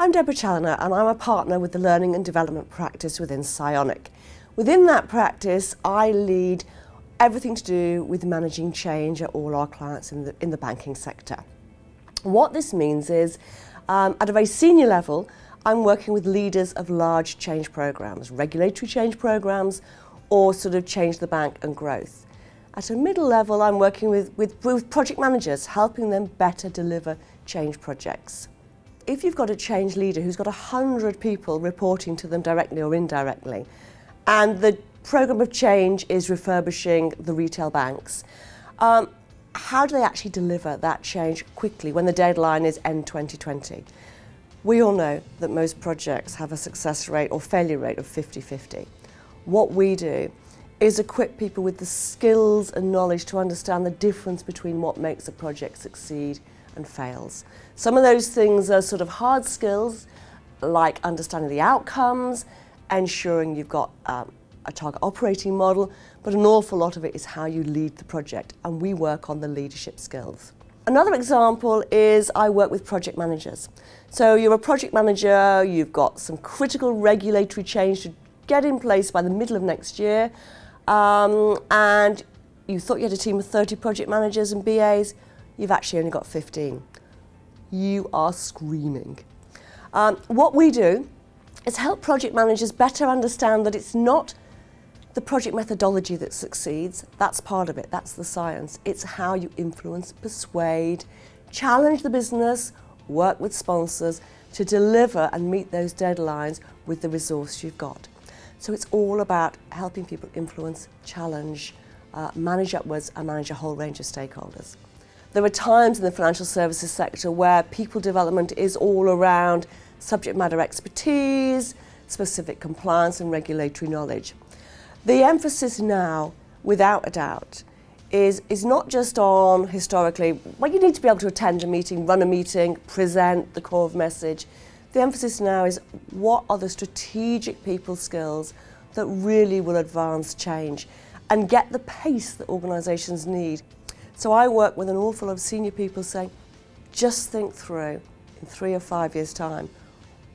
I'm Deborah Challinor and I'm a partner with the Learning and Development practice within Sionic. Within that practice, I lead everything to do with managing change at all our clients in the banking sector. What this means is, at a very senior level, I'm working with leaders of large change programs, regulatory change programs, or sort of change the bank and growth. At a middle level, I'm working with project managers, helping them better deliver change projects. If you've got a change leader who's got 100 people reporting to them directly or indirectly, and the programme of change is refurbishing the retail banks, how do they actually deliver that change quickly when the deadline is end 2020? We all know that most projects have a success rate or failure rate of 50-50. What we do is equip people with the skills and knowledge to understand the difference between what makes a project succeed and fails. Some of those things are sort of hard skills, like understanding the outcomes, ensuring you've got a target operating model, but an awful lot of it is how you lead the project, and we work on the leadership skills. Another example is I work with project managers. So you're a project manager, you've got some critical regulatory change to get in place by the middle of next year, and you thought you had a team of 30 project managers and BAs, you've actually only got 15. You are screaming. What we do is help project managers better understand that it's not the project methodology that succeeds. That's part of it, that's the science. It's how you influence, persuade, challenge the business, work with sponsors to deliver and meet those deadlines with the resource you've got. So it's all about helping people influence, challenge, manage upwards and manage a whole range of stakeholders. There are times in the financial services sector where people development is all around subject matter expertise, specific compliance and regulatory knowledge. The emphasis now, without a doubt, is not just on historically, well, you need to be able to attend a meeting, run a meeting, present the core of message. The emphasis now is what are the strategic people skills that really will advance change and get the pace that organisations need. So I work with an awful lot of senior people saying, just think through, in 3 or 5 years' time,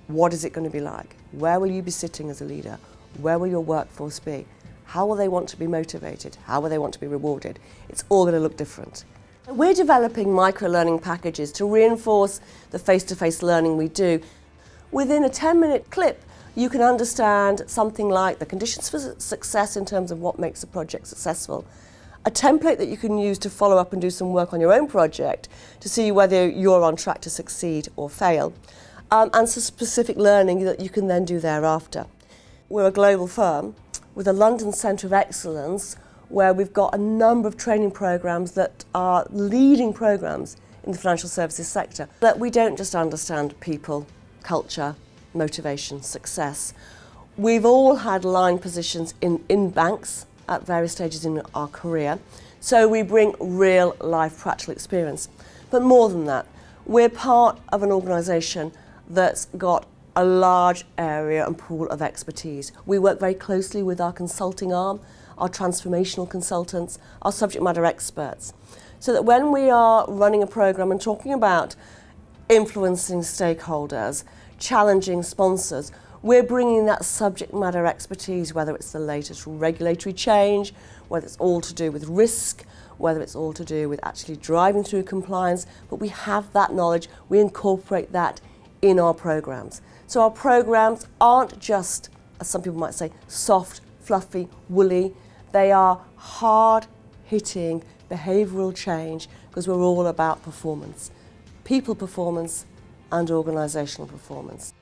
what is it going to be like? Where will you be sitting as a leader? Where will your workforce be? How will they want to be motivated? How will they want to be rewarded? It's all going to look different. We're developing micro-learning packages to reinforce the face-to-face learning we do. Within a 10-minute clip, you can understand something like the conditions for success in terms of what makes a project successful, a template that you can use to follow up and do some work on your own project to see whether you're on track to succeed or fail, and some specific learning that you can then do thereafter. We're a global firm with a London Centre of Excellence where we've got a number of training programs that are leading programs in the financial services sector. That we don't just understand people, culture, motivation, success. We've all had line positions in banks at various stages in our career, so we bring real life practical experience. But more than that, we're part of an organisation that's got a large area and pool of expertise. We work very closely with our consulting arm, our transformational consultants, our subject matter experts, so that when we are running a programme and talking about influencing stakeholders, challenging sponsors, we're bringing that subject matter expertise, whether it's the latest regulatory change, whether it's all to do with risk, whether it's all to do with actually driving through compliance, but we have that knowledge, we incorporate that in our programs. So our programs aren't just, as some people might say, soft, fluffy, woolly. They are hard-hitting behavioural change because we're all about performance, people performance and organisational performance.